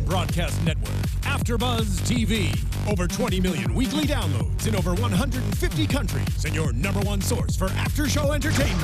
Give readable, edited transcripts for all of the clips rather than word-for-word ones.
broadcast network, AfterBuzz TV. Over 20 million weekly downloads in over 150 countries, and your number one source for after-show entertainment.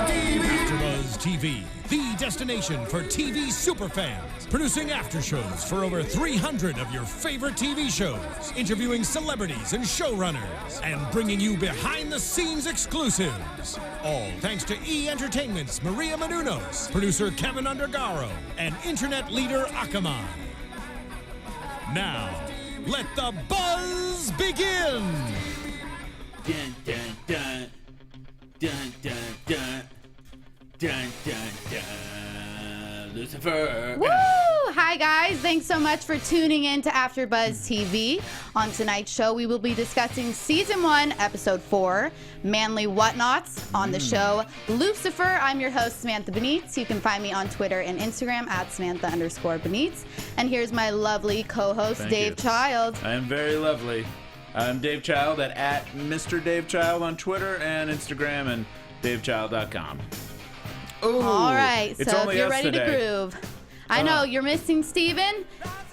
AfterBuzz TV, the destination for TV superfans, producing aftershows for over 300 of your favorite TV shows, interviewing celebrities and showrunners, and bringing you behind-the-scenes exclusives. All thanks to E! Entertainment's Maria Menounos, producer Kevin Undergaro, and internet leader Akamai. Now, let the buzz begin! Dun, dun, dun. Dun, dun, dun. Dun, dun, dun. Lucifer. Woo! Hi, guys. Thanks so much for tuning in to AfterBuzz TV. On tonight's show, we will be discussing Season 1, Episode 4, Manly Whatnots. On the show, Lucifer. I'm your host, Samantha Benitz. You can find me on Twitter and Instagram at Samantha_Benitz. And here's my lovely co-host, Dave Child. I am very lovely. I'm Dave Child at Mr. Dave Child on Twitter and Instagram and DaveChild.com. Ooh, all right, so if you're ready today. to groove. I know you're missing Steven.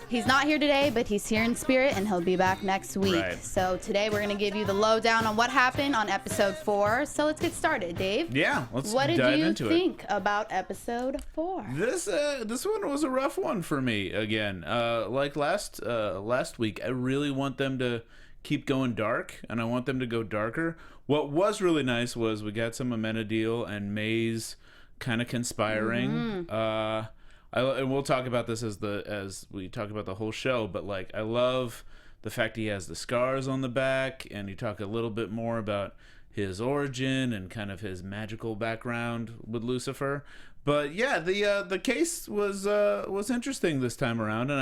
He's not here today, but he's here in spirit, and he'll be back next week. Right. So today we're going to give you the lowdown on what happened on Episode 4. So let's get started, Dave. Yeah, let's What dive did you into think about Episode 4? This one was a rough one for me again. Like last week, I really want them to keep going dark, and I want them to go darker. What was really nice was we got some Amenadiel and Maze kind of conspiring. And we'll talk about this as we talk about the whole show, but like I love the fact he has the scars on the back, and you talk a little bit more about his origin and kind of his magical background with Lucifer. But yeah, the case was interesting this time around, and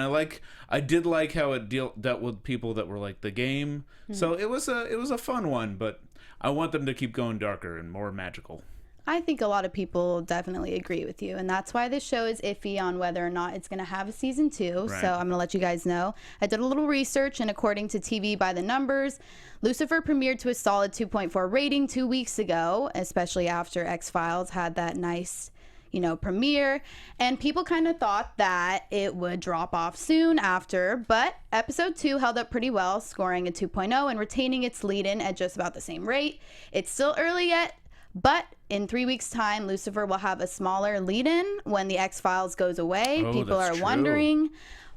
I did like how it dealt with people that were like the game. So it was a fun one, but I want them to keep going darker and more magical. I think a lot of people definitely agree with you, and that's why this show is iffy on whether or not it's going to have a Season 2. Right. So I'm going to let you guys know. I did a little research, and according to TV by the Numbers, Lucifer premiered to a solid 2.4 rating 2 weeks ago, especially after X-Files had that nice premiere, and people kind of thought that it would drop off soon after, but Episode 2 held up pretty well, scoring a 2.0 and retaining its lead-in at just about the same rate. It's still early yet, but in 3 weeks' time, Lucifer will have a smaller lead-in when the X-Files goes away. Oh, people are wondering.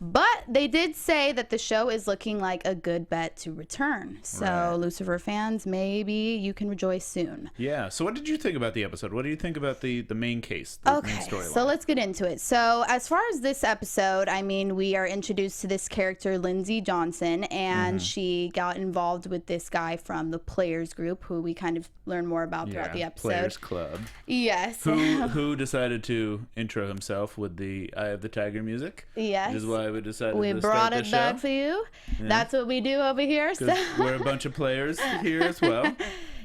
But they did say that the show is looking like a good bet to return. So, Right. Lucifer fans, maybe you can rejoice soon. Yeah. So what did you think about the episode? What do you think about the main case, the main storyline? So let's get into it. So as far as this episode, I mean, we are introduced to this character, Lindsay Johnson, and she got involved with this guy from the Players Group, who we kind of learn more about throughout the episode. Players Club. Yes. Who decided to intro himself with the Eye of the Tiger music? Yes. Which is why we decided We to brought start the it show. back for you. Yeah. That's what we do over here. So We're a bunch of players here as well.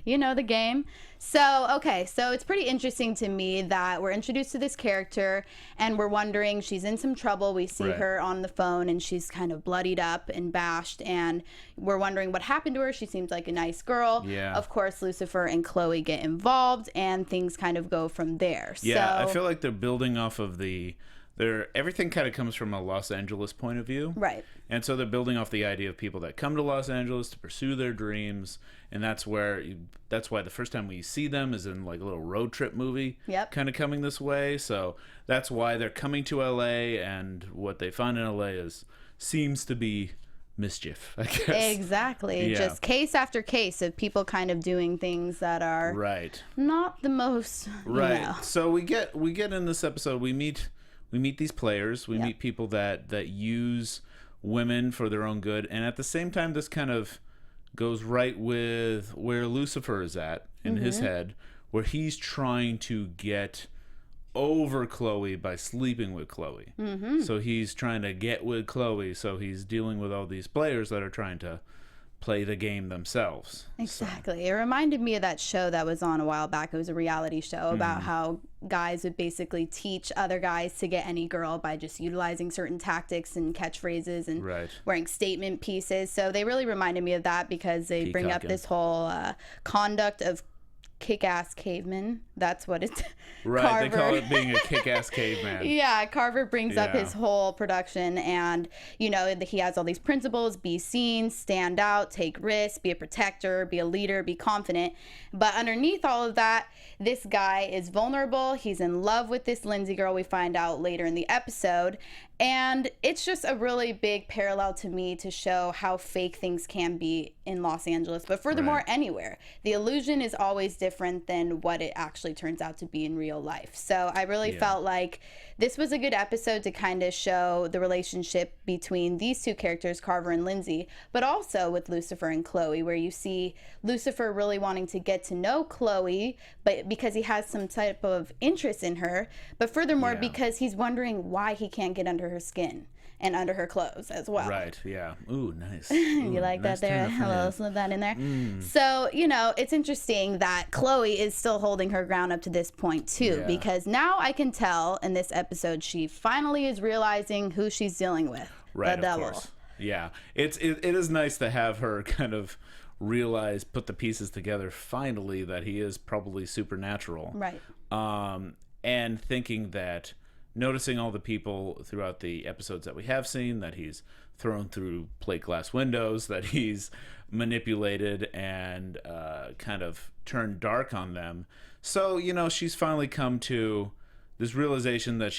you know the game. So, okay, so it's pretty interesting to me that we're introduced to this character and we're wondering, she's in some trouble. We see Right. her on the phone and she's kind of bloodied up and bashed, and we're wondering what happened to her. She seems like a nice girl. Yeah. Of course, Lucifer and Chloe get involved and things kind of go from there. Yeah, so, I feel like they're building off of everything kind of comes from a Los Angeles point of view. Right. And so they're building off the idea of people that come to Los Angeles to pursue their dreams, and that's why the first time we see them is in like a little road trip movie. Yep. Kind of coming this way. So that's why they're coming to LA, and what they find in LA seems to be mischief, I guess. Exactly. Yeah. Just case after case of people kind of doing things that are Right. not the most Right. So we get in this episode, we meet these players, we Yep. meet people that use women for their own good, and at the same time this kind of goes right with where Lucifer is at in his head, where he's trying to get over Chloe by sleeping with Chloe. So he's trying to get with Chloe, so he's dealing with all these players that are trying to play the game themselves. Exactly. It reminded me of that show that was on a while back. It was a reality show about how guys would basically teach other guys to get any girl by just utilizing certain tactics and catchphrases and wearing statement pieces. So they really reminded me of that because they bring up Peacocking. this whole conduct of kick-ass caveman. That's what it's. Right, Carver. they call it being a kick-ass caveman. Yeah, Carver brings up Yeah. his whole production, and he has all these principles: be seen, stand out, take risks, be a protector, be a leader, be confident. But underneath all of that, this guy is vulnerable. He's in love with this Lindsay girl, we find out later in the episode. And it's just a really big parallel to me to show how fake things can be in Los Angeles, but furthermore, Right. anywhere. The illusion is always different than what it actually turns out to be in real life. So I really felt like this was a good episode to kind of show the relationship between these two characters, Carver and Lindsay, but also with Lucifer and Chloe, where you see Lucifer really wanting to get to know Chloe, but because he has some type of interest in her, but furthermore, because he's wondering why he can't get under her skin and under her clothes as well. Right, yeah. Ooh, nice. You like nice that there? turn of Hello, phrase. slip that in there. So, it's interesting that Chloe is still holding her ground up to this point too, Yeah. because now I can tell in this episode she finally is realizing who she's dealing with. Right, the devil. of course. Yeah. It is nice to have her kind of realize, put the pieces together finally, that he is probably supernatural. Right. And thinking that, noticing all the people throughout the episodes that we have seen, that he's thrown through plate glass windows, that he's manipulated and kind of turned dark on them. So, she's finally come to this realization that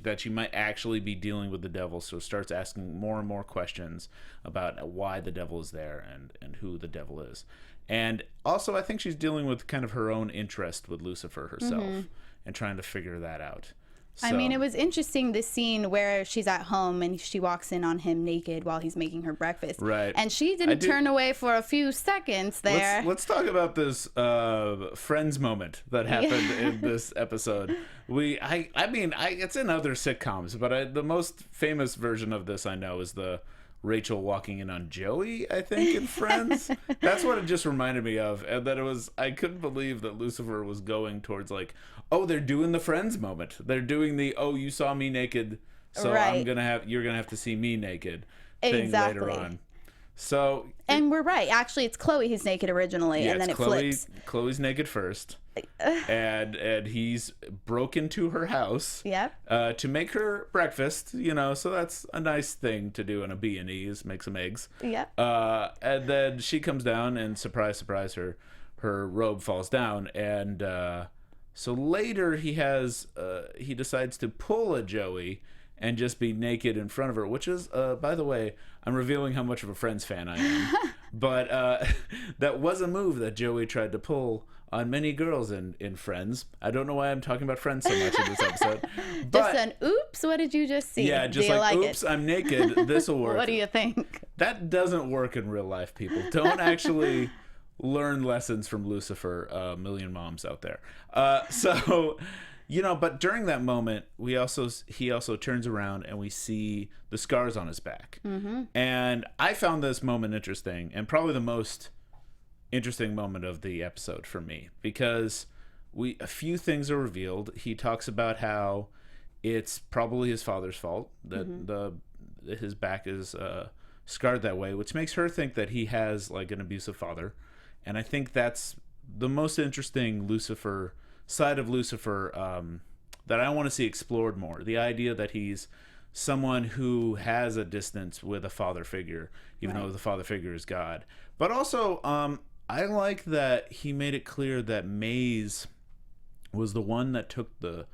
that she might actually be dealing with the devil, so starts asking more and more questions about why the devil is there and who the devil is. And also, I think she's dealing with kind of her own interest with Lucifer herself and trying to figure that out. I mean, it was interesting, this scene where she's at home and she walks in on him naked while he's making her breakfast. Right. And she didn't turn away for a few seconds there. Let's talk about this Friends moment that happened in this episode. It's in other sitcoms, but the most famous version of this I know is the Rachel walking in on Joey, I think, in Friends. That's what it just reminded me of. And that I couldn't believe that Lucifer was going towards they're doing the Friends moment. They're doing the, you saw me naked, so Right. you're gonna have to see me naked thing Exactly. later on. So And we're right. Actually, it's Chloe who's naked originally, and then it flips. Chloe's naked first, and he's broke into her house. Yep. To make her breakfast, so that's a nice thing to do in a B&E, is make some eggs. Yep. And then she comes down, and surprise, surprise, her robe falls down, and so later he decides to pull a Joey and just be naked in front of her, which is, by the way, I'm revealing how much of a Friends fan I am. But that was a move that Joey tried to pull on many girls in Friends. I don't know why I'm talking about Friends so much in this episode. But, Just an oops, what did you just see? yeah, just Do you like oops, it? I'm naked. This will work. What do you think? That doesn't work in real life, people. Don't actually learn lessons from Lucifer, a million moms out there. But during that moment, he also turns around and we see the scars on his back. Mm-hmm. And I found this moment interesting, and probably the most interesting moment of the episode for me, because a few things are revealed. He talks about how it's probably his father's fault that his back is scarred that way, which makes her think that he has an abusive father. And I think that's the most interesting side of Lucifer that I want to see explored more. The idea that he's someone who has a distance with a father figure, even though the father figure is God. But also, I like that he made it clear that Maze was the one that took the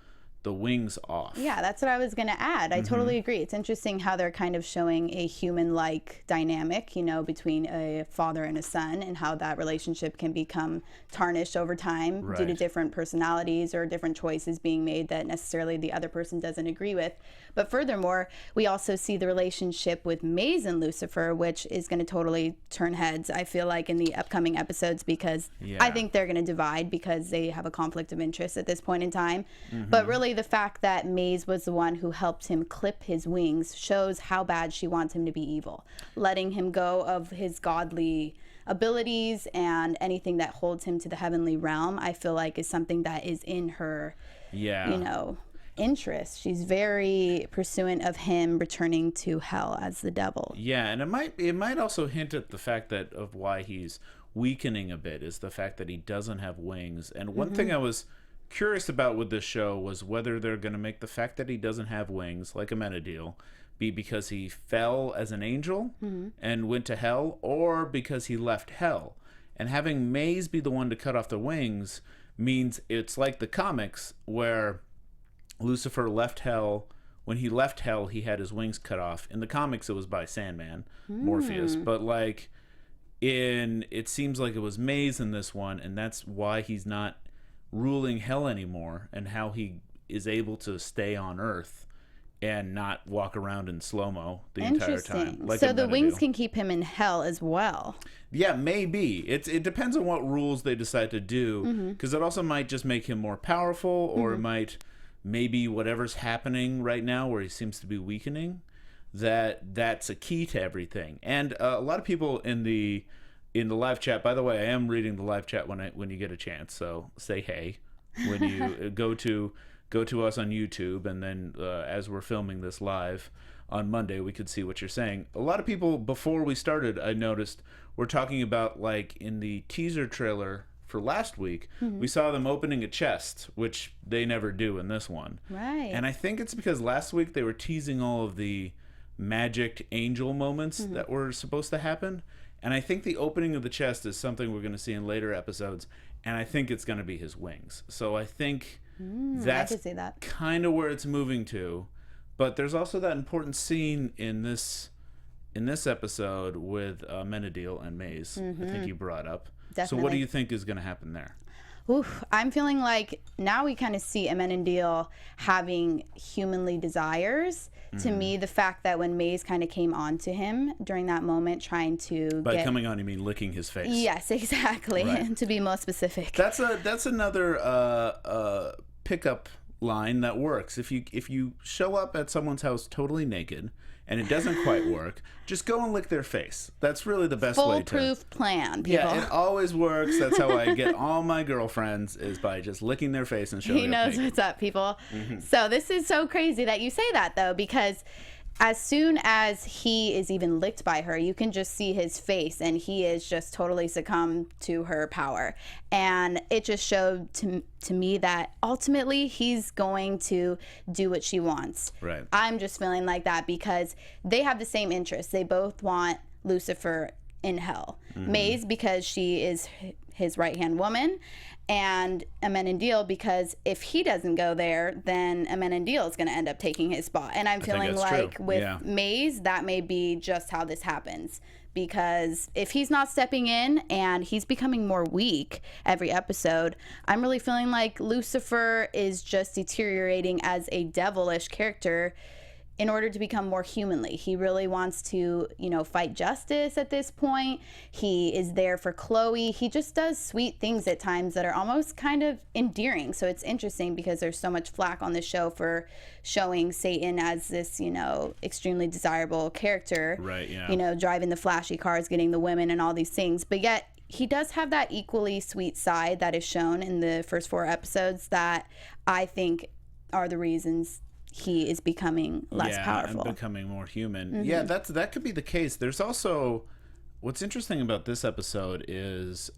wings off. Yeah, that's what I was going to add. I totally agree. It's interesting how they're kind of showing a human-like dynamic, between a father and a son, and how that relationship can become tarnished over time due to Right. different personalities or different choices being made that necessarily the other person doesn't agree with. But furthermore, we also see the relationship with Maze and Lucifer, which is going to totally turn heads, I feel like, in the upcoming episodes, because I think they're going to divide because they have a conflict of interest at this point in time. But really, the fact that Maze was the one who helped him clip his wings shows how bad she wants him to be evil, letting him go of his godly abilities and anything that holds him to the heavenly realm. I feel like is something that is in her, interest. She's very pursuant of him returning to hell as the devil. Yeah, and it might also hint at the fact that of why he's weakening a bit is the fact that he doesn't have wings. And one thing I was curious about with this show was whether they're going to make the fact that he doesn't have wings, like Amenadiel, be because he fell as an angel and went to hell, or because he left hell. And having Maze be the one to cut off the wings means it's like the comics where Lucifer left hell. When he left hell, he had his wings cut off. In the comics, it was by Sandman, Morpheus. But like it seems like it was Maze in this one, and that's why he's not ruling hell anymore, and how he is able to stay on Earth and not walk around in slow-mo the entire time. Like so the wings can keep him in hell as well. Yeah, maybe. It depends on what rules they decide to do, because it also might just make him more powerful, or it might, maybe whatever's happening right now where he seems to be weakening, that's a key to everything. And a lot of people in the live chat, by the way, I am reading the live chat when you get a chance, so say hey when you go to us on YouTube, and then as we're filming this live on Monday, we could see what you're saying. A lot of people, before we started, I noticed, were talking about, like, in the teaser trailer for last week, we saw them opening a chest, which they never do in this one. Right. And I think it's because last week they were teasing all of the magic angel moments that were supposed to happen. And I think the opening of the chest is something we're going to see in later episodes. And I think it's going to be his wings. So I think that's I could see that. kind of where it's moving to. But there's also that important scene in this episode with Amenadiel and Maze. I think you brought up. Definitely. So what do you think is going to happen there? Oof, I'm feeling like now we kind of see Amenadiel having humanly desires. To me, the fact that when Maze kind of came on to him during that moment, trying to By coming on, you mean licking his face? Yes, exactly. Right. To be more specific. That's another pickup line that works. If you show up at someone's house totally naked and it doesn't quite work, just go and lick their face. That's really the best way to... Foolproof plan, people. Yeah, it always works. That's how I get all my girlfriends, is by just licking their face and showing He knows what's up, people. So this is so crazy that you say that, though, because as soon as he is even licked by her, you can just see his face, and he is just totally succumbed to her power. And it just showed to me that ultimately he's going to do what she wants. Right. I'm just feeling like that because they have the same interests. They both want Lucifer in hell. Maze because she is his right-hand woman, and Amenadiel because if he doesn't go there, then Amenadiel is going to end up taking his spot. And I'm feeling like with Maze, that may be just how this happens. Because if he's not stepping in and he's becoming more weak every episode, I'm really feeling like Lucifer is just deteriorating as a devilish character in order to become more humanly. He really wants to, fight justice at this point. He is there for Chloe. He just does sweet things at times that are almost kind of endearing. So it's interesting because there's so much flack on the show for showing Satan as this, extremely desirable character. Right, yeah. Driving the flashy cars, getting the women and all these things. But yet he does have that equally sweet side that is shown in the first 4 episodes that I think are the reasons he is becoming less powerful and becoming more human. Yeah, that could be the case. There's also, what's interesting about this episode is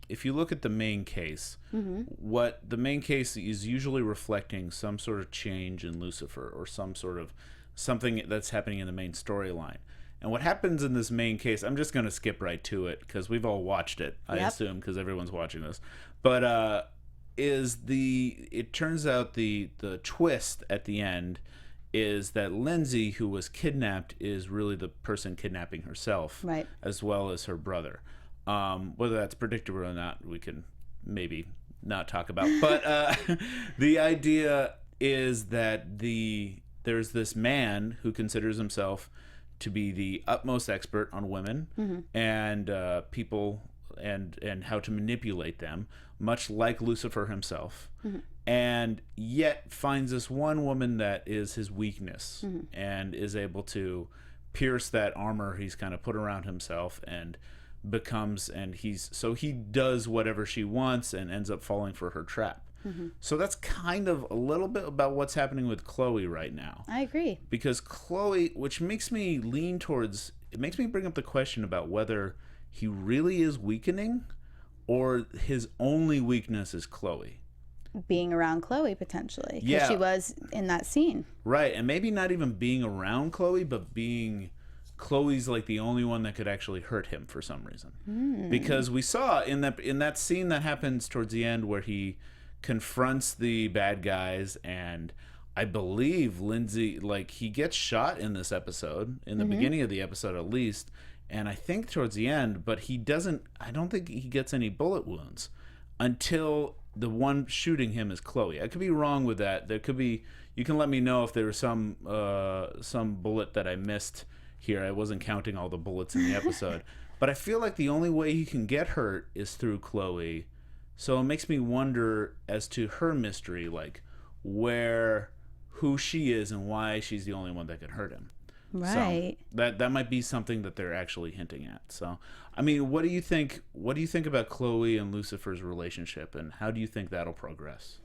if you look at the main case, what the main case is usually reflecting some sort of change in Lucifer, or some sort of something that's happening in the main storyline. And what happens in this main case, I'm just going to skip right to it because we've all watched it, I assume, because everyone's watching this. But it turns out the twist at the end is that Lindsay, who was kidnapped, is really the person kidnapping herself, right, as well as her brother. Whether that's predictable or not, we can maybe not talk about. But the idea is that there's this man who considers himself to be the utmost expert on women and people and how to manipulate them, much like Lucifer himself, and yet finds this one woman that is his weakness and is able to pierce that armor he's kind of put around himself and he does whatever she wants and ends up falling for her trap. So that's kind of a little bit about what's happening with Chloe right now. I agree. Because Chloe, which makes me bring up the question about whether he really is weakening, or his only weakness is Chloe. Being around Chloe, potentially. Because Yeah. she was in that scene. Right, and maybe not even being around Chloe, but being Chloe's like the only one that could actually hurt him for some reason. Because we saw in that scene that happens towards the end where he confronts the bad guys, and I believe Lindsay, like, he gets shot in this episode, in the beginning of the episode at least, and I think towards the end, but I don't think he gets any bullet wounds until the one shooting him is Chloe. I could be wrong with that. There could be, you can let me know if there was some bullet that I missed here. I wasn't counting all the bullets in the episode. But I feel like the only way he can get hurt is through Chloe. So it makes me wonder as to her mystery, like who she is and why she's the only one that can hurt him. Right. So that might be something that they're actually hinting at. So, I mean, what do you think about Chloe and Lucifer's relationship, and how do you think that'll progress?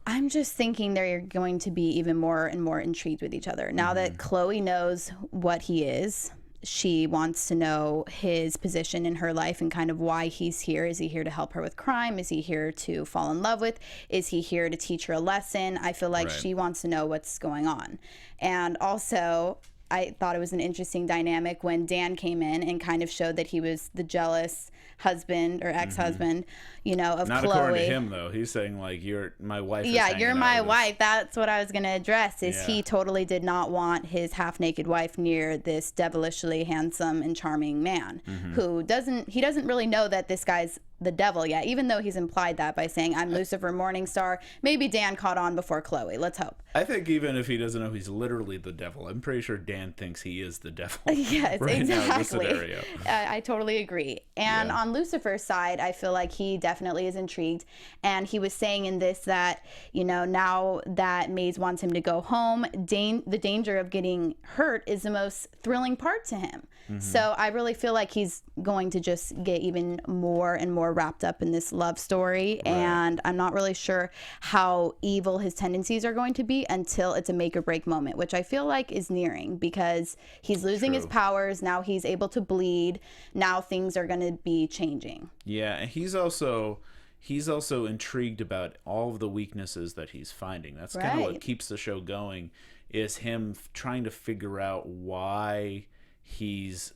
I'm just thinking they're going to be even more and more intrigued with each other. Now that Chloe knows what he is, she wants to know his position in her life and kind of why he's here. Is he here to help her with crime? Is he here to fall in love with? Is he here to teach her a lesson? I feel like she wants to know what's going on. And also, I thought it was an interesting dynamic when Dan came in and kind of showed that he was the jealous husband or ex-husband, of Not Chloe. according to him, though. He's saying, like, you're my wife. Yeah, you're my wife. That's what I was going to address, is he totally did not want his half-naked wife near this devilishly handsome and charming man who doesn't really know that this guy's the devil yet, even though he's implied that by saying, I'm Lucifer Morningstar. Maybe Dan caught on before Chloe. Let's hope. I think even if he doesn't know he's literally the devil, I'm pretty sure Dan thinks he is the devil. Yes, right exactly. Now in this scenario. I totally agree. And on Lucifer's side, I feel like he definitely is intrigued. And he was saying in this that, now that Maze wants him to go home, the danger of getting hurt is the most thrilling part to him. So I really feel like he's going to just get even more and more wrapped up in this love story. And I'm not really sure how evil his tendencies are going to be until it's a make or break moment, which I feel like is nearing, because he's losing his powers. Now he's able to bleed. Now things are going to be changing. Yeah. And he's also intrigued about all of the weaknesses that he's finding. That's kind of what keeps the show going, is him trying to figure out why he's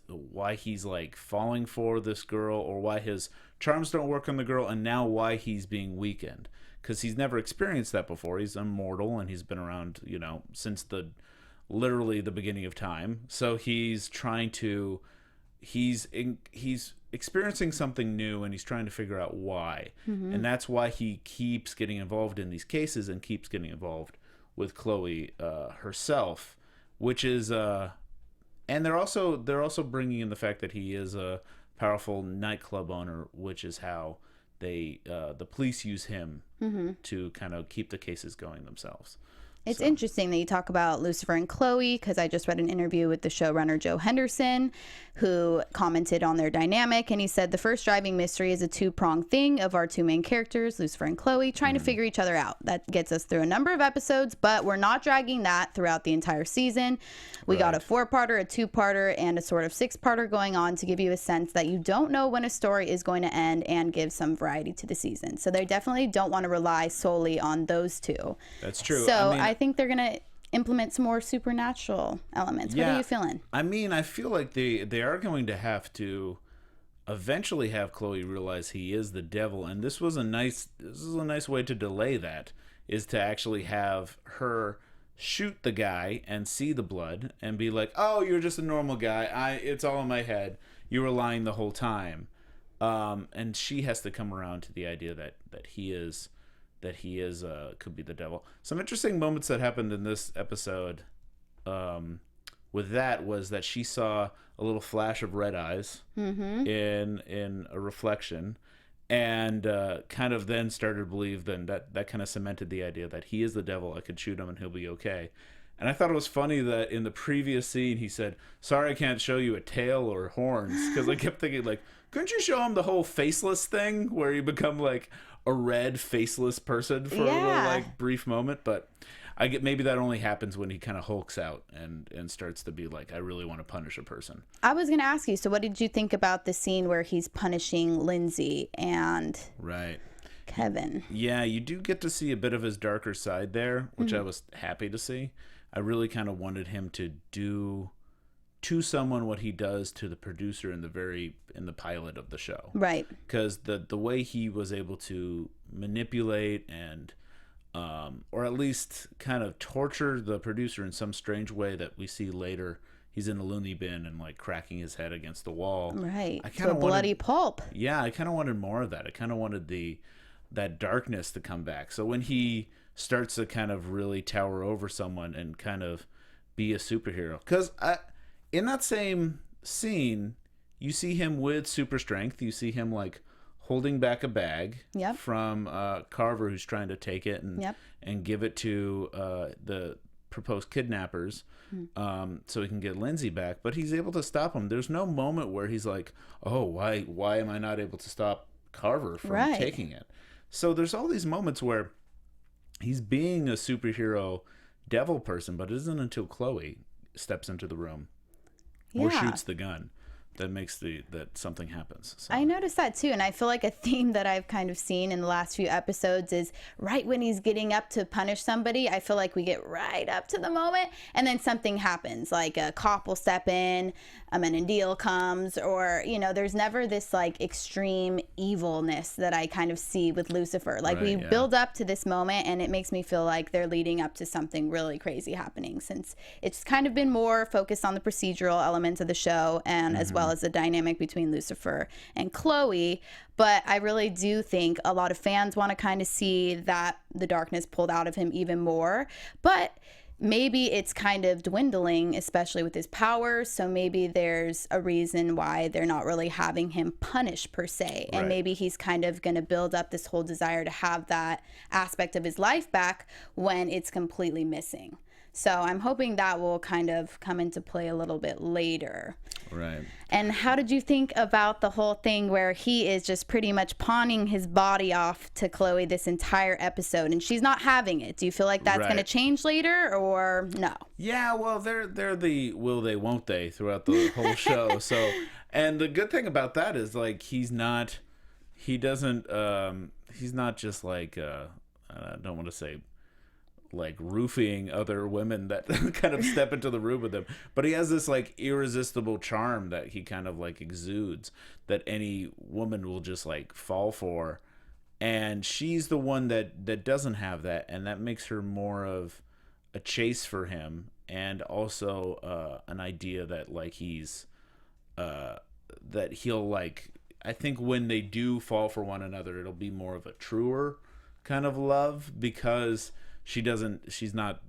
like falling for this girl, or why his charms don't work on the girl, and now why he's being weakened, because he's never experienced that before. He's immortal and he's been around since literally the beginning of time. So he's experiencing something new, and he's trying to figure out why. And that's why he keeps getting involved in these cases and keeps getting involved with Chloe herself, which is and they're also bringing in the fact that he is a powerful nightclub owner, which is how the police use him to kind of keep the cases going themselves. It's interesting that you talk about Lucifer and Chloe, because I just read an interview with the showrunner Joe Henderson, who commented on their dynamic, and he said the first driving mystery is a two-pronged thing of our two main characters, Lucifer and Chloe, trying to figure each other out. That gets us through a number of episodes, but we're not dragging that throughout the entire season. We got a 4-parter, a 2-parter, and a sort of 6-parter going on to give you a sense that you don't know when a story is going to end and give some variety to the season. So they definitely don't want to rely solely on those two. That's true. So I think they're going to implement some more supernatural elements. What are you feeling? I mean, I feel like they are going to have to eventually have Chloe realize he is the devil, and this is a nice way to delay that, is to actually have her shoot the guy and see the blood and be like, oh, you're just a normal guy, it's all in my head, you were lying the whole time. And she has to come around to the idea that he is could be the devil. Some interesting moments that happened in this episode with that was that she saw a little flash of red eyes in a reflection, and kind of then started to believe that kind of cemented the idea that he is the devil. I could shoot him and he'll be okay. And I thought it was funny that in the previous scene he said, sorry I can't show you a tail or horns, because I kept thinking, like, couldn't you show him the whole faceless thing where you become like a red faceless person for a little, like, brief moment? But I get maybe that only happens when he kind of hulks out and starts to be like, I really want to punish a person. I was going to ask you, so what did you think about the scene where he's punishing Lindsay and Kevin? Yeah, you do get to see a bit of his darker side there, which I was happy to see. I really kind of wanted him to do to someone what he does to the producer in the pilot of the show. Right. Because the way he was able to manipulate and or at least kind of torture the producer in some strange way that we see later. He's in a loony bin and like cracking his head against the wall. Right. I kind of bloody pulp. Yeah, I kind of wanted more of that. I kind of wanted that darkness to come back. So when he starts to kind of really tower over someone and kind of be a superhero, because in that same scene, you see him with super strength. You see him like holding back a bag from Carver, who's trying to take it and give it to the proposed kidnappers so he can get Lindsay back. But he's able to stop him. There's no moment where he's like, oh, why am I not able to stop Carver from taking it? So there's all these moments where he's being a superhero devil person, but it isn't until Chloe steps into the room or shoots the gun that makes that something happens. So. I noticed that too, and I feel like a theme that I've kind of seen in the last few episodes is right when he's getting up to punish somebody, I feel like we get right up to the moment, and then something happens, like a cop will step in, and a deal comes, or there's never this like extreme evilness that I kind of see with Lucifer. Like we build up to this moment, and it makes me feel like they're leading up to something really crazy happening, since it's kind of been more focused on the procedural elements of the show and as well as the dynamic between Lucifer and Chloe. But I really do think a lot of fans want to kind of see that the darkness pulled out of him even more. But maybe it's kind of dwindling, especially with his powers. So maybe there's a reason why they're not really having him punished per se. And maybe he's kind of going to build up this whole desire to have that aspect of his life back when it's completely missing. So I'm hoping that will kind of come into play a little bit later. Right. And how did you think about the whole thing where he is just pretty much pawning his body off to Chloe this entire episode, and she's not having it? Do you feel like that's going to change later, or no? Yeah, well, they're the will they, won't they throughout the whole show. So, and the good thing about that is like he's not just like I don't want to say like roofing other women that kind of step into the room with him, but he has this like irresistible charm that he kind of like exudes that any woman will just like fall for, and she's the one that doesn't have that, and that makes her more of a chase for him, and also an idea that like he's that he'll like, I think when they do fall for one another, it'll be more of a truer kind of love, because she's not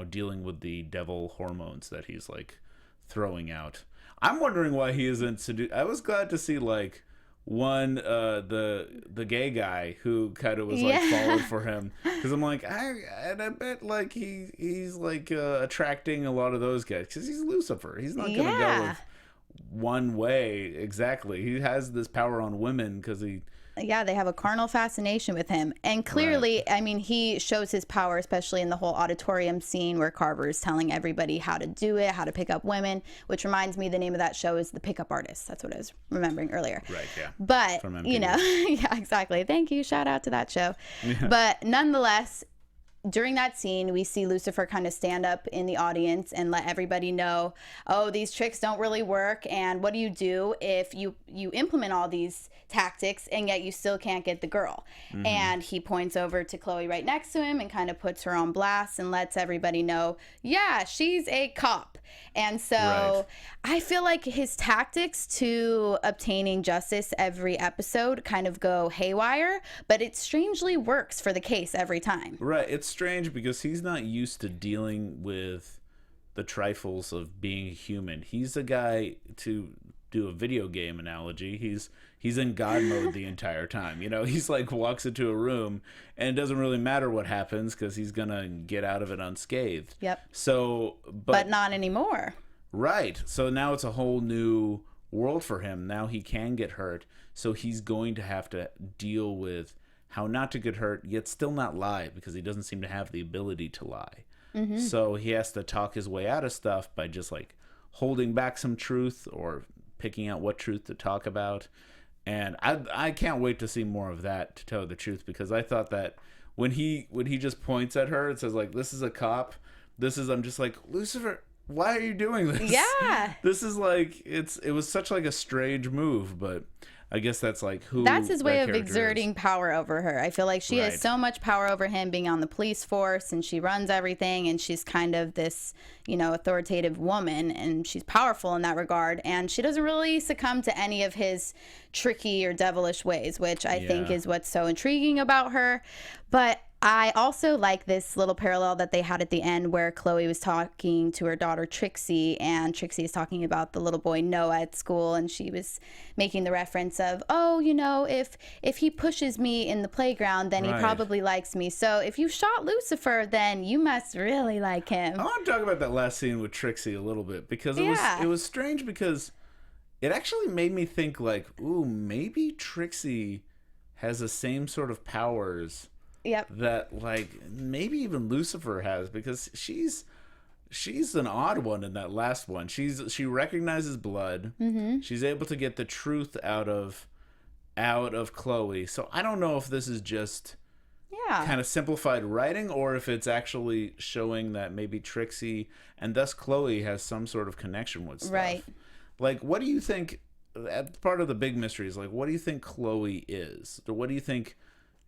dealing with the devil hormones that he's like throwing out. I'm wondering why he isn't seduced. I was glad to see like one the gay guy who kind of was like falling for him, because I'm like I bet like he's like attracting a lot of those guys, because he's Lucifer. He's not gonna go with one way exactly. He has this power on women because they have a carnal fascination with him. And clearly, I mean, he shows his power, especially in the whole auditorium scene where Carver is telling everybody how to do it, how to pick up women, which reminds me the name of that show is The Pickup Artist. That's what I was remembering earlier. Right, yeah. But, yeah, exactly. Thank you. Shout out to that show. Yeah. But nonetheless, during that scene, we see Lucifer kind of stand up in the audience and let everybody know, oh, these tricks don't really work. And what do you do if you implement all these tactics and yet you still can't get the girl? Mm-hmm. And he points over to Chloe right next to him and kind of puts her on blast and lets everybody know, yeah, she's a cop. And so I feel like his tactics to obtaining justice every episode kind of go haywire, but it strangely works for the case every time. Right. It's strange because he's not used to dealing with the trifles of being a human. He's a guy, to do a video game analogy, he's in God mode the entire time. He's like walks into a room and it doesn't really matter what happens because he's gonna get out of it unscathed. Yep. So but not anymore. Right. So now it's a whole new world for him. Now he can get hurt, so he's going to have to deal with how not to get hurt, yet still not lie, because he doesn't seem to have the ability to lie. So he has to talk his way out of stuff by just like holding back some truth or picking out what truth to talk about. And I can't wait to see more of that, to tell the truth, because I thought that when he just points at her and says like, this is a cop, I'm just like, Lucifer, why are you doing this? Yeah. This is like, it was such like a strange move, but I guess that's like that's his way of character exerting is. power over her. I feel like she has so much power over him, being on the police force, and she runs everything, and she's kind of this, authoritative woman, and she's powerful in that regard, and she doesn't really succumb to any of his tricky or devilish ways, which I think is what's so intriguing about her. But I also like this little parallel that they had at the end where Chloe was talking to her daughter Trixie, and Trixie is talking about the little boy Noah at school, and she was making the reference of, if he pushes me in the playground, then he probably likes me. So if you shot Lucifer, then you must really like him. I want to talk about that last scene with Trixie a little bit, because it was strange, because it actually made me think like, ooh, maybe Trixie has the same sort of powers that like maybe even Lucifer has, because she's an odd one in that last one. She recognizes blood. She's able to get the truth out of Chloe. So I don't know if this is just kind of simplified writing, or if it's actually showing that maybe Trixie and thus Chloe has some sort of connection with stuff. Right. Like, what do you think? Part of the big mystery is like, what do you think Chloe is? Or what do you think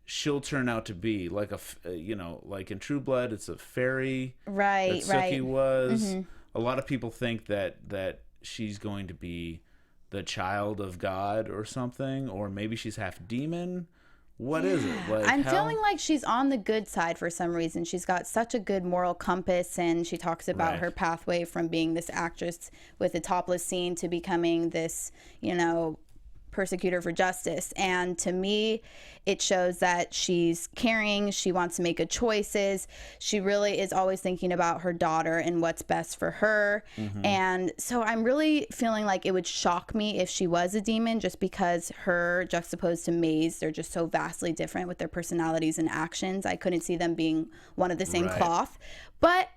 she'll turn out to be? Like like in True Blood, it's a fairy, right? That Sookie was. A lot of people think that she's going to be the child of God or something, or maybe she's half demon. What is it? Like, I'm feeling like she's on the good side for some reason. She's got such a good moral compass, and she talks about her pathway from being this actress with a topless scene to becoming this, persecutor for justice. And to me, it shows that she's caring. She wants to make good choices. She really is always thinking about her daughter and what's best for her. And so I'm really feeling like it would shock me if she was a demon, just because her juxtaposed to Maze, they're just so vastly different with their personalities and actions. I couldn't see them being one of the same cloth. But,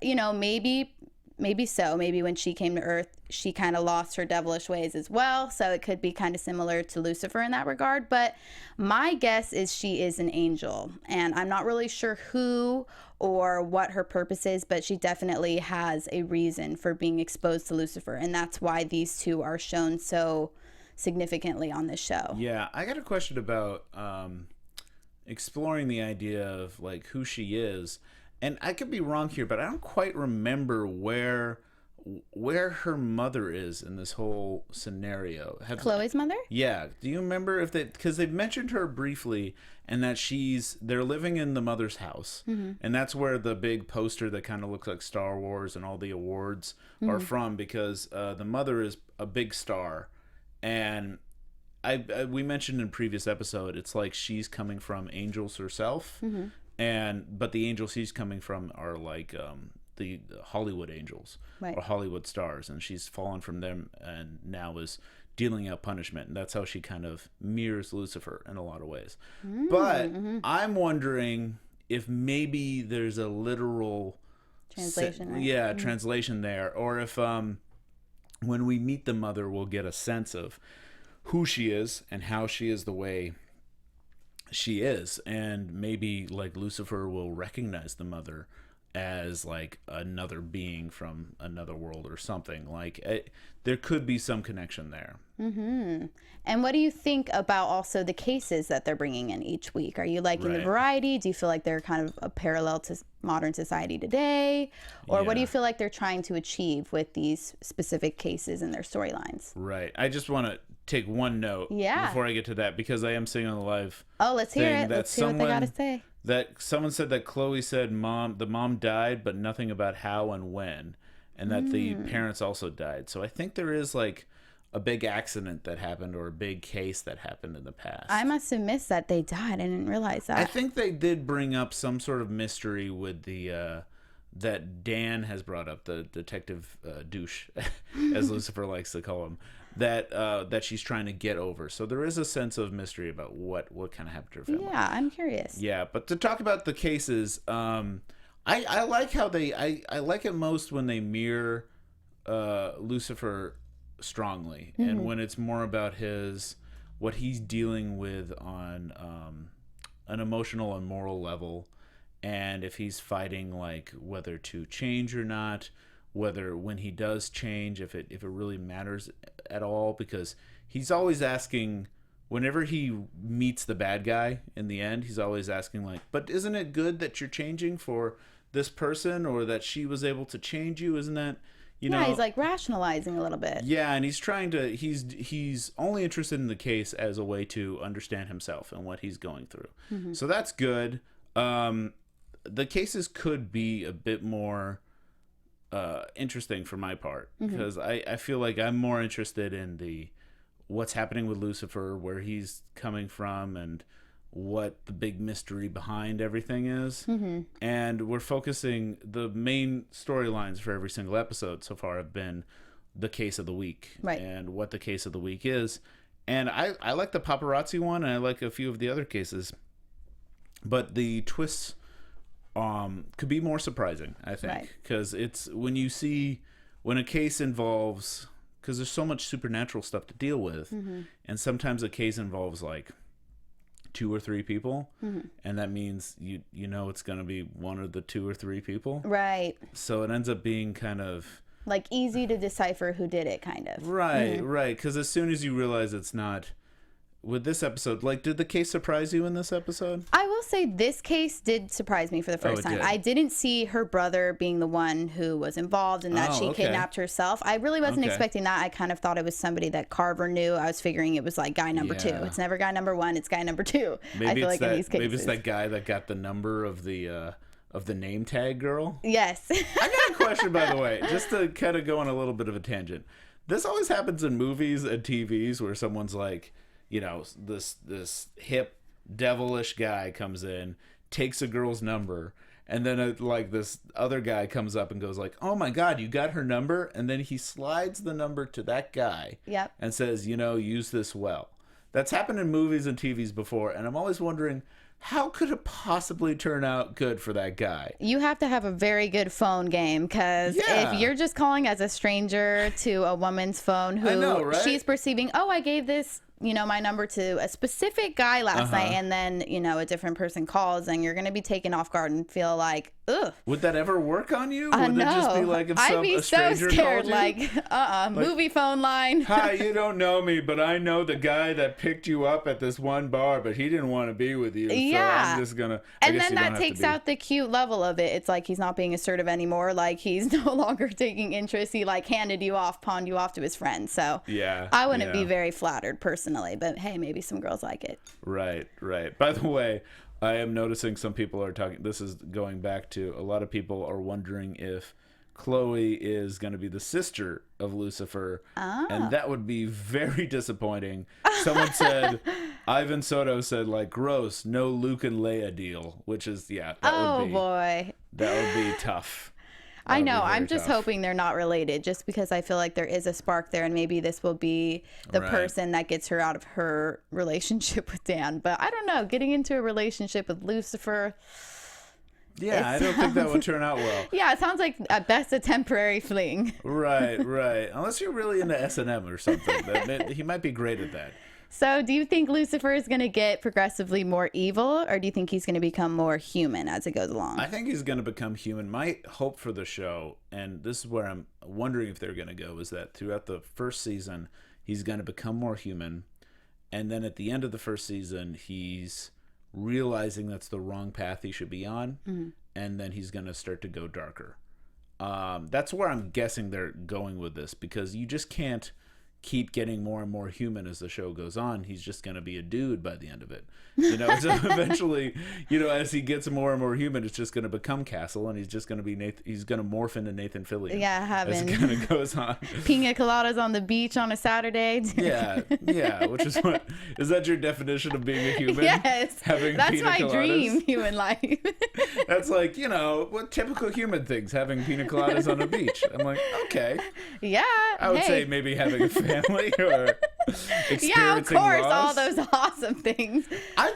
maybe so. Maybe when she came to Earth, she kind of lost her devilish ways as well. So it could be kind of similar to Lucifer in that regard. But my guess is she is an angel. And I'm not really sure who or what her purpose is, but she definitely has a reason for being exposed to Lucifer. And that's why these two are shown so significantly on this show. Yeah, I got a question about exploring the idea of like who she is. And I could be wrong here, but I don't quite remember where her mother is in this whole scenario. Chloe's mother? Yeah. Do you remember if because they've mentioned her briefly, and that they're living in the mother's house, and that's where the big poster that kind of looks like Star Wars and all the awards are from, because the mother is a big star, and we mentioned in a previous episode, it's like she's coming from angels herself. But the angels she's coming from are like the Hollywood angels or Hollywood stars, and she's fallen from them and now is dealing out punishment, and that's how she kind of mirrors Lucifer in a lot of ways. But I'm wondering if maybe there's a literal translation, translation there, or if when we meet the mother, we'll get a sense of who she is and how she is the way she is, and maybe like Lucifer will recognize the mother as like another being from another world or something. Like there could be some connection there. And what do you think about also the cases that they're bringing in each week? Are you liking the variety? Do you feel like they're kind of a parallel to modern society today, or what do you feel like they're trying to achieve with these specific cases and their storylines? Right. I just want to take one note before I get to that, because I am seeing on the live. Oh, let's hear it. Let's hear what they got to say. That someone said that Chloe said the mom died, but nothing about how and when, and that the parents also died. So I think there is like a big accident that happened, or a big case that happened in the past. I must have missed that they died. I didn't realize that. I think they did bring up some sort of mystery with the that Dan has brought up, the detective douche, as Lucifer likes to call him, that she's trying to get over. So there is a sense of mystery about what kind of happened to her family. Yeah, I'm curious. Yeah, but to talk about the cases, I like how I like it most when they mirror Lucifer strongly, and when it's more about what he's dealing with on an emotional and moral level, and if he's fighting like whether to change or not, whether when he does change, if it really matters at all, because he's always asking, whenever he meets the bad guy in the end, he's always asking like, but isn't it good that you're changing for this person, or that she was able to change you? Isn't that, you know? He's like rationalizing a little bit. Yeah, and he's trying to, he's only interested in the case as a way to understand himself and what he's going through. So that's good. The cases could be a bit more interesting for my part, because I feel like I'm more interested in what's happening with Lucifer, where he's coming from, and what the big mystery behind everything is. And we're focusing, the main storylines for every single episode so far have been the case of the week, and what the case of the week is. And I like the paparazzi one, and I like a few of the other cases, but the twists could be more surprising, I think, because it's when a case involves, because there's so much supernatural stuff to deal with, and sometimes a case involves like 2 or 3 people, and that means you know it's going to be one of the 2 or 3 people, right? So it ends up being kind of like easy to decipher who did it, kind of. Right, because as soon as you realize it's not, with this episode, like, did the case surprise you in this episode? I will say this case did surprise me for the first time. I didn't see her brother being the one who was involved and that she kidnapped herself. I really wasn't expecting that. I kind of thought it was somebody that Carver knew. I was figuring it was like guy number 2. It's never guy number 1. It's guy number 2. Maybe I feel like that, in these cases. maybe it's that guy that got the number of the name tag girl. Yes. I got a question, by the way, just to kind of go on a little bit of a tangent. This always happens in movies and TVs where someone's like, you know, this hip devilish guy comes in, takes a girl's number, and then like this other guy comes up and goes like, oh my God, you got her number? And then he slides the number to that guy and says, you know, use this well. That's happened in movies and TVs before, and I'm always wondering, how could it possibly turn out good for that guy? You have to have a very good phone game, because if you're just calling as a stranger to a woman's phone who she's perceiving, oh, I gave this, you know, my number to a specific guy last night, and then, you know, a different person calls, and you're going to be taken off guard and feel like, ugh. Would that ever work on you? Would no. it just be like if I'd be a stranger so scared, called you? like, movie phone line. Hi, you don't know me, but I know the guy that picked you up at this one bar, but he didn't want to be with you, so I'm just going to... And then that takes out the cute level of it. It's like he's not being assertive anymore. Like, he's no longer taking interest. He, like, handed you off, pawned you off to his friends. So I wouldn't be very flattered personally, but hey, maybe some girls like it. Right. By the way, I am noticing some people are talking, this is going back to, a lot of people are wondering if Chloe is going to be the sister of Lucifer, and that would be very disappointing. Someone said, Ivan Soto said, like, gross, no Luke and Leia deal, which is, that would be, boy, that would be tough. I know. I'm just hoping they're not related, just because I feel like there is a spark there, and maybe this will be the person that gets her out of her relationship with Dan. But I don't know. Getting into a relationship with Lucifer. Yeah, I don't think that would turn out well. Yeah, it sounds like at best a temporary fling. Right. Unless you're really into S&M or something. He might be great at that. So do you think Lucifer is going to get progressively more evil, or do you think he's going to become more human as it goes along? I think he's going to become human. My hope for the show, and this is where I'm wondering if they're going to go, is that throughout the first season, he's going to become more human. And then at the end of the first season, he's realizing that's the wrong path he should be on. And then he's going to start to go darker. That's where I'm guessing they're going with this, because you just can't keep getting more and more human as the show goes on. He's just going to be a dude by the end of it. You know, so eventually, you know, as he gets more and more human, it's just going to become Castle, and he's just going to be he's going to morph into Nathan Fillion. Yeah, as it kind of goes on. Pina coladas on the beach on a Saturday. yeah. Which is what is that your definition of being a human? Yes, having that's pina my coladas? dream human life. That's like, you know, what typical human things, having pina coladas on a beach. I'm like, okay. Yeah, I would say maybe having a family or experiencing yeah, of course, loss. all those awesome things.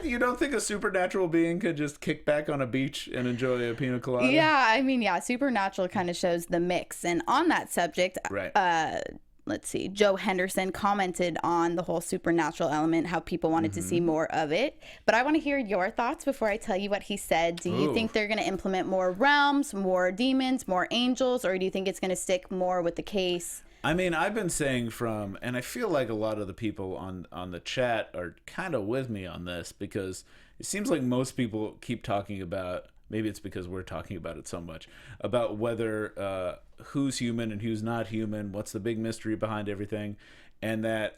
You don't think a supernatural being could just kick back on a beach and enjoy a pina colada? Yeah, I mean, yeah, Supernatural kind of shows the mix. And on that subject, right. Let's see, Joe Henderson commented on the whole supernatural element, how people wanted to see more of it. But I want to hear your thoughts before I tell you what he said. Do you think they're going to implement more realms, more demons, more angels, or do you think it's going to stick more with the case? I mean, I've been saying and I feel like a lot of the people on the chat are kind of with me on this, because it seems like most people keep talking about, maybe it's because we're talking about it so much, about whether who's human and who's not human, what's the big mystery behind everything, and that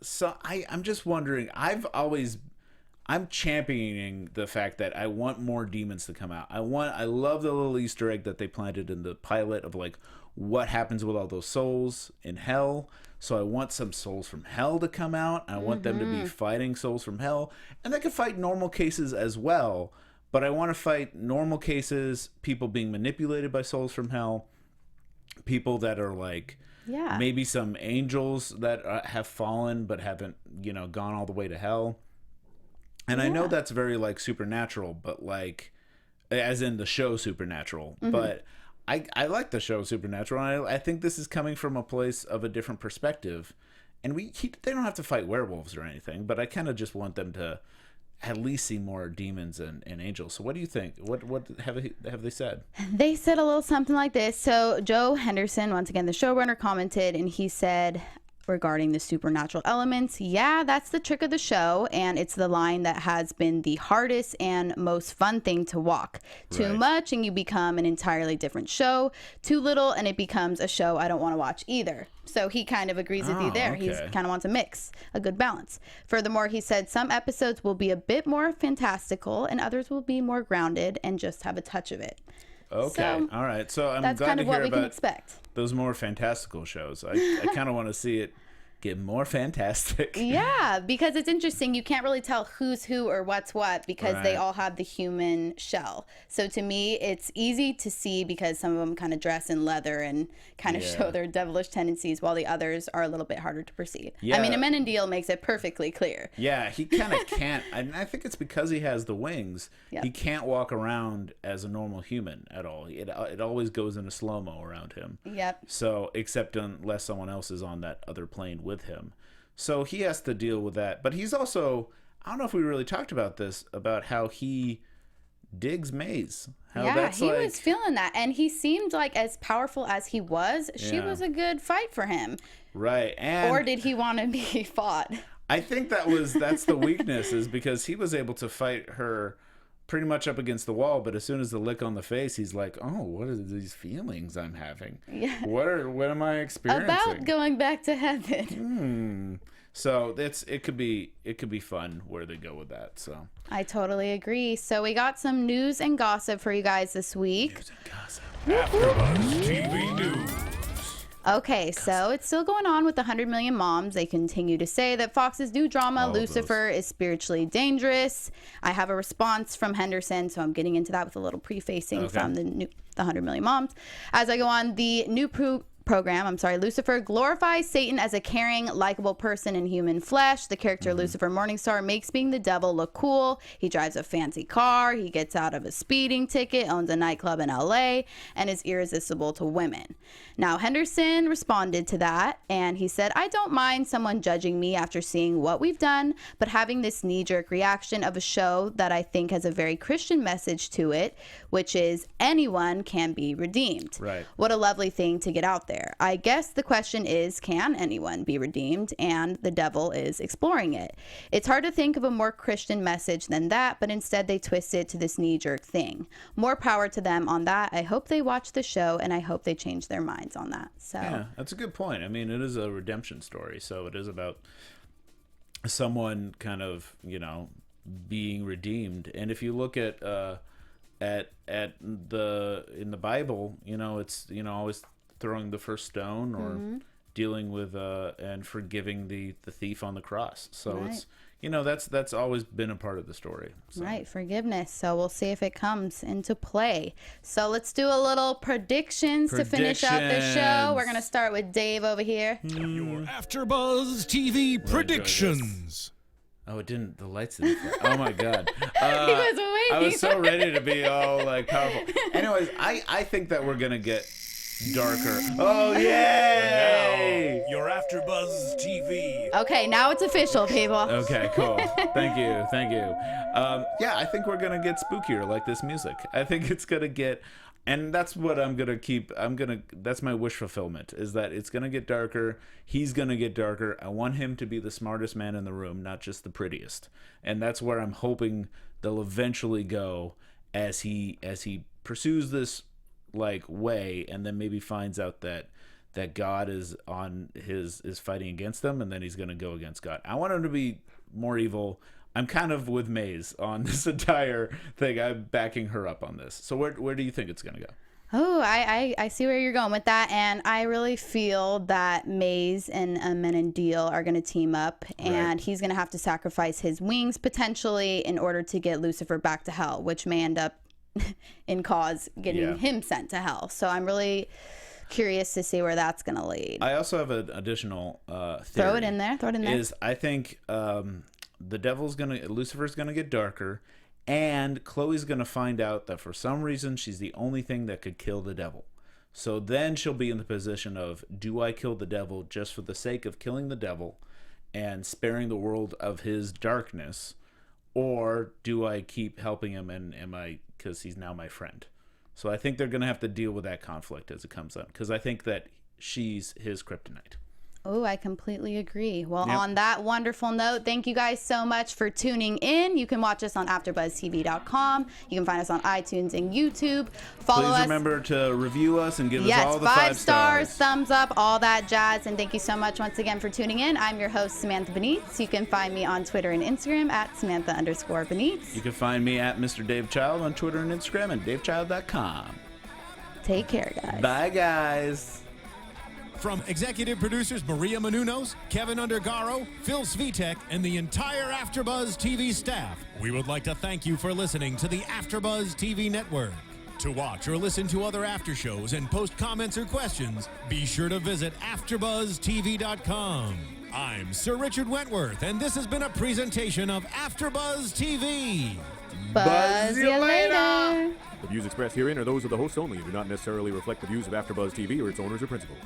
so I'm just wondering, I'm championing the fact that I want more demons to come out. I love the little Easter egg that they planted in the pilot of like what happens with all those souls in hell. So I want some souls from hell to come out. I want them to be fighting souls from hell, and they can fight normal cases as well. But I want to fight normal cases, people being manipulated by souls from hell, people that are like, maybe some angels that have fallen but haven't, you know, gone all the way to hell. And I know that's very like supernatural, but like, as in the show Supernatural. But I like the show Supernatural, and I think this is coming from a place of a different perspective. And they don't have to fight werewolves or anything, but I kind of just want them to at least see more demons and angels. So what do you think? What have they said? They said a little something like this. So Joe Henderson, once again the showrunner, commented, and he said regarding the supernatural elements, yeah, that's the trick of the show, and it's the line that has been the hardest and most fun thing to walk. Too much and you become an entirely different show. Too little and it becomes a show I don't want to watch either. So he kind of agrees with you there. Okay. He kind of wants a mix, a good balance. Furthermore, he said some episodes will be a bit more fantastical and others will be more grounded and just have a touch of it. Okay. So, all right. So I'm glad kind to of hear what we about can expect. Those more fantastical shows. I kind of want to see it get more fantastic. Yeah, because it's interesting. You can't really tell who's who or what's what because they all have the human shell. So to me, it's easy to see because some of them kind of dress in leather and kind of show their devilish tendencies, while the others are a little bit harder to perceive. Yeah. I mean, Amenadiel makes it perfectly clear. Yeah, he kind of can't. And I think it's because he has the wings. Yep. He can't walk around as a normal human at all. It always goes into slow-mo around him. Yep. So, except unless someone else is on that other plane with him. So he has to deal with that. But he's also, I don't know if we really talked about this, about how he digs Maze. How he was feeling that. And he seemed like, as powerful as he was, she was a good fight for him. Right. Or did he want to be fought? I think that's the weakness, is because he was able to fight her pretty much up against the wall, but as soon as the lick on the face, he's like, oh, what are these feelings I'm having? Yeah. What am I experiencing? About going back to heaven. So it could be fun where they go with that. So I totally agree. So we got some news and gossip for you guys this week. News and gossip. AfterBuzz TV News. Okay, so it's still going on with the 100 Million Moms. They continue to say that Fox's new drama, Lucifer, is spiritually dangerous. I have a response from Henderson, so I'm getting into that with a little prefacing from the 100 Million Moms. As I go on, the new program, Lucifer glorifies Satan as a caring, likable person in human flesh. The character Lucifer Morningstar makes being the devil look cool. He drives a fancy car, he gets out of a speeding ticket, owns a nightclub in LA, and is irresistible to women. Now, Henderson responded to that, and he said, I don't mind someone judging me after seeing what we've done, but having this knee-jerk reaction of a show that I think has a very Christian message to it, which is anyone can be redeemed. Right. What a lovely thing to get out there. there. I guess the question is, can anyone be redeemed? And the devil is exploring it. It's hard to think of a more Christian message than that, but instead they twist it to this knee-jerk thing. More power to them on that. I hope they watch the show, and I hope they change their minds on that. So yeah, that's a good point. I mean, it is a redemption story, so it is about someone kind of, you know, being redeemed. And if you look at in the Bible, you know, it's, you know, always throwing the first stone or dealing with and forgiving the thief on the cross. So it's, you know, that's always been a part of the story. So. Right, forgiveness. So we'll see if it comes into play. So let's do a little predictions to finish out the show. We're gonna start with Dave over here. Your AfterBuzz TV predictions. Oh, it didn't. The lights didn't flare. Oh my God! He was waiting. I was so ready to be all like powerful. Anyways, I think that we're gonna get darker. Oh yay! Now, your AfterBuzz TV. Okay, now it's official, people. Okay, cool. Thank you. Yeah, I think we're gonna get spookier like this music. I think it's gonna get. And that's what I'm going to keep. That's my wish fulfillment, is that it's going to get darker. He's going to get darker. I want him to be the smartest man in the room, not just the prettiest. And that's where I'm hoping they'll eventually go as he pursues this like way, and then maybe finds out that God is fighting against them, and then he's going to go against God. I want him to be more evil. I'm kind of with Maze on this entire thing. I'm backing her up on this. So where do you think it's going to go? Oh, I see where you're going with that. And I really feel that Maze and Menendil are going to team up. And he's going to have to sacrifice his wings, potentially, in order to get Lucifer back to hell, which may end up in cause getting him sent to hell. So I'm really curious to see where that's going to lead. I also have an additional theory. Throw it in there. I think... Lucifer's gonna get darker, and Chloe's gonna find out that for some reason she's the only thing that could kill the devil. So then she'll be in the position of, do I kill the devil just for the sake of killing the devil and sparing the world of his darkness, or do I keep helping him and because he's now my friend? So I think they're gonna have to deal with that conflict as it comes up, because I think that she's his kryptonite. Oh, I completely agree. Well, on that wonderful note, thank you guys so much for tuning in. You can watch us on AfterBuzzTV.com. You can find us on iTunes and YouTube. Follow us. Please remember to review us and give us all the 5 stars, thumbs up, all that jazz. And thank you so much once again for tuning in. I'm your host, Samantha Benitz. You can find me on Twitter and Instagram at Samantha_Benitz. You can find me at Mr. Dave Child on Twitter and Instagram and DaveChild.com. Take care, guys. Bye, guys. From executive producers Maria Menounos, Kevin Undergaro, Phil Svitek, and the entire AfterBuzz TV staff, we would like to thank you for listening to the AfterBuzz TV network. To watch or listen to other after shows and post comments or questions, be sure to visit AfterBuzzTV.com. I'm Sir Richard Wentworth, and this has been a presentation of AfterBuzz TV. Buzz you later. The views expressed herein are those of the hosts only and do not necessarily reflect the views of AfterBuzz TV or its owners or principals.